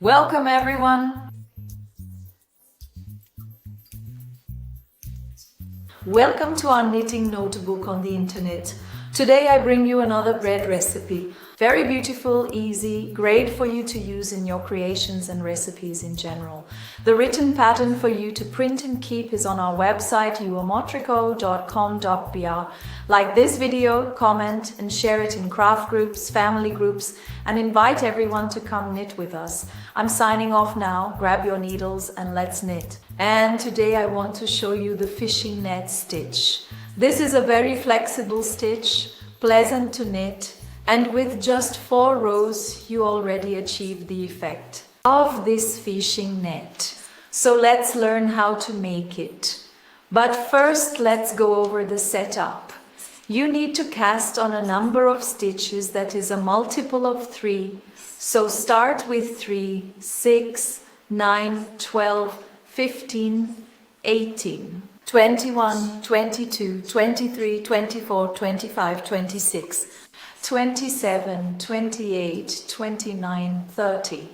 Welcome everyone! Welcome to our knitting notebook on the internet. Today I bring you another bread recipe. Very beautiful, easy, great for you to use in your creations and recipes in general. The written pattern for you to print and keep is on our website uamotrico.com.br. Like this video, comment and share it in craft groups, family groups, and invite everyone to come knit with us. I'm signing off now. Grab your needles and let's knit. And today I want to show you the fishing net stitch. This is a very flexible stitch, pleasant to knit, and with just 4 rows you already achieve the effect of this fishing net. So let's learn how to make it. But first let's go over the setup. You need to cast on a number of stitches that is a multiple of 3. So start with 3, 6, 9, 12, 15, 18, 21, 22, 23, 24, 25, 26, 27, 28, 29, 30.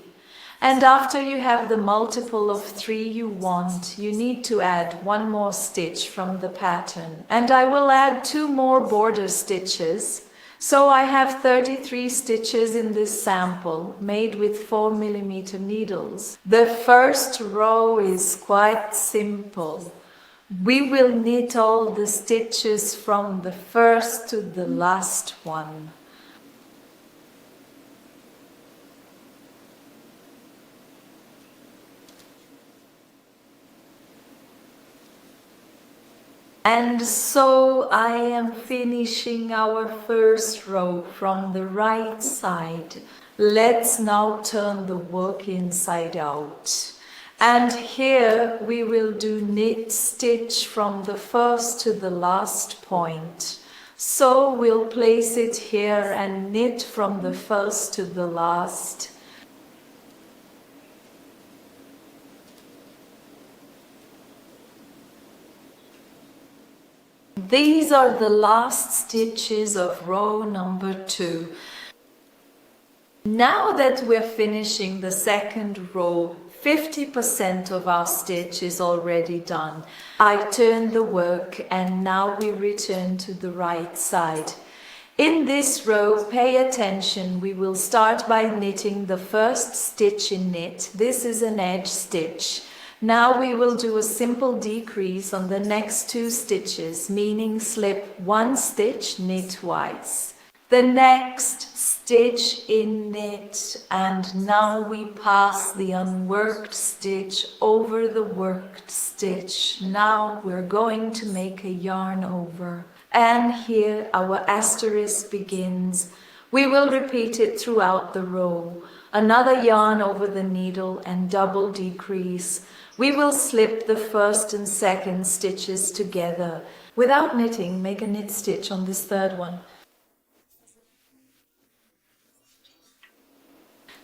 And after you have the multiple of 3 you want, you need to add 1 more stitch from the pattern. And I will add 2 more border stitches. So I have 33 stitches in this sample, made with 4mm needles. The first row is quite simple. We will knit all the stitches from the first to the last one. And so I am finishing our first row from the right side. Let's now turn the work inside out. And here we will do knit stitch from the first to the last point. So we'll place it here and knit from the first to the last. These are the last stitches of row number 2. Now that we're finishing the second row, 50% of our stitch is already done. I turn the work and now we return to the right side. In this row, pay attention, we will start by knitting the first stitch in knit. This is an edge stitch. Now we will do a simple decrease on the next 2 stitches, meaning slip 1 stitch, knit twice. The next stitch in knit, and now we pass the unworked stitch over the worked stitch. Now we're going to make a yarn over. And here our asterisk begins. We will repeat it throughout the row. Another yarn over the needle and double decrease. We will slip the first and second stitches together. Without knitting, make a knit stitch on this third one.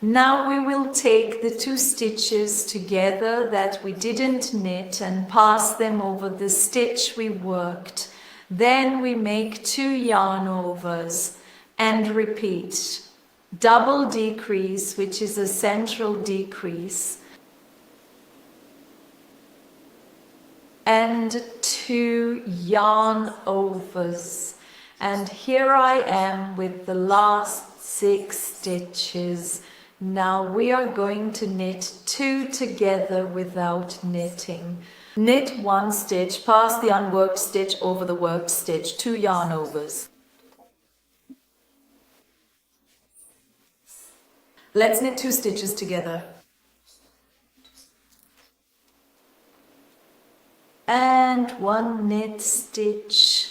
Now we will take the 2 stitches together that we didn't knit and pass them over the stitch we worked. Then we make 2 yarn overs and repeat. Double decrease, which is a central decrease, and 2 yarn overs. And here I am with the last 6 stitches. Now we are going to knit 2 together without knitting. Knit 1 stitch, pass the unworked stitch over the worked stitch, 2 yarn overs. Let's knit 2 stitches together. And 1 knit stitch.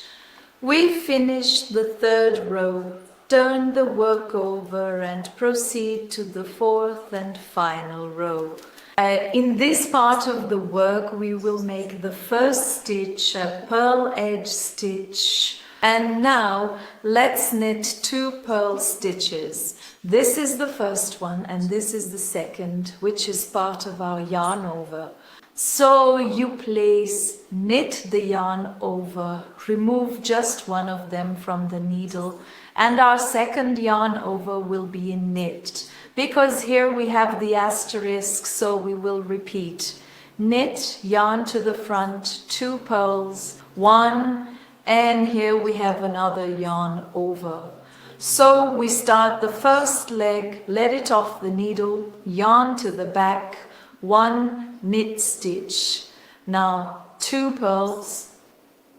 We finished the 3rd row. Turn the work over and proceed to the 4th and final row. In this part of the work we will make the first stitch a purl edge stitch. And now let's knit 2 purl stitches. This is the first one and this is the second, which is part of our yarn over. So you place, knit the yarn over, remove just one of them from the needle, and our second yarn over will be in knit. because here we have the asterisk, so we will repeat. Knit, yarn to the front, 2 pearls, 1, and here we have another yarn over. So we start the first leg, let it off the needle, yarn to the back, 1 knit stitch. Now 2 pearls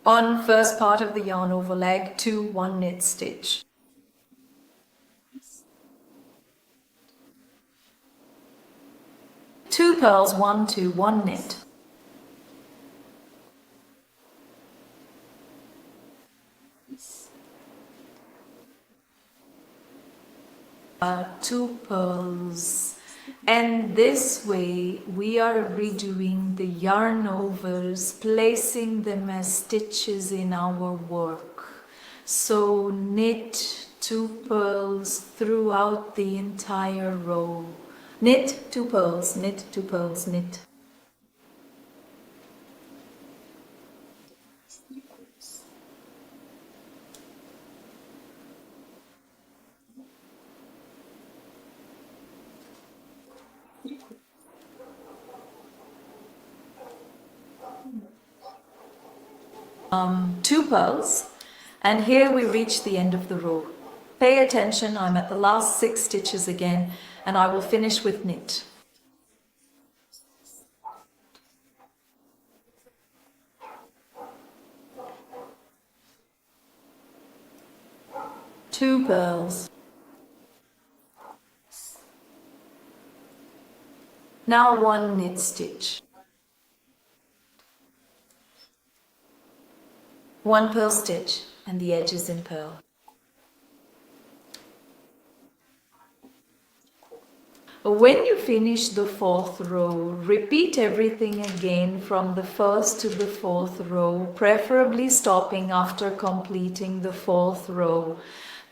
on first part of the yarn over leg, 2 1 knit stitch. Two pearls, 1 2 1 knit. Two pearls, and this way we are redoing the yarn overs, placing them as stitches in our work. So knit 2 pearls throughout the entire row. Knit 2 pearls, knit 2 pearls, knit. Two pearls, and here we reach the end of the row. Pay attention, I'm at the last 6 stitches again, and I will finish with knit. Two pearls. Now 1 knit stitch. 1 pearl stitch, and the edge is in pearl. When you finish the 4th row, repeat everything again from the 1st to the 4th row, preferably stopping after completing the 4th row.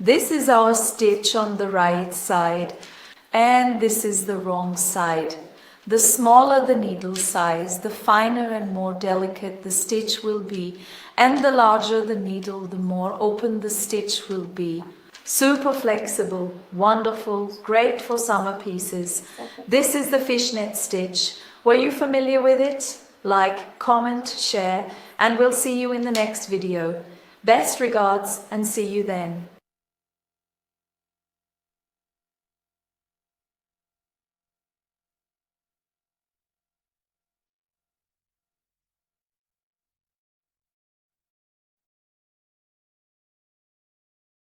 This is our stitch on the right side, and this is the wrong side. The smaller the needle size, the finer and more delicate the stitch will be, and the larger the needle, the more open the stitch will be. Super flexible, wonderful, great for summer pieces. This is the fishnet stitch. Were you familiar with it? Like, comment, share, and we'll see you in the next video. Best regards, and see you then.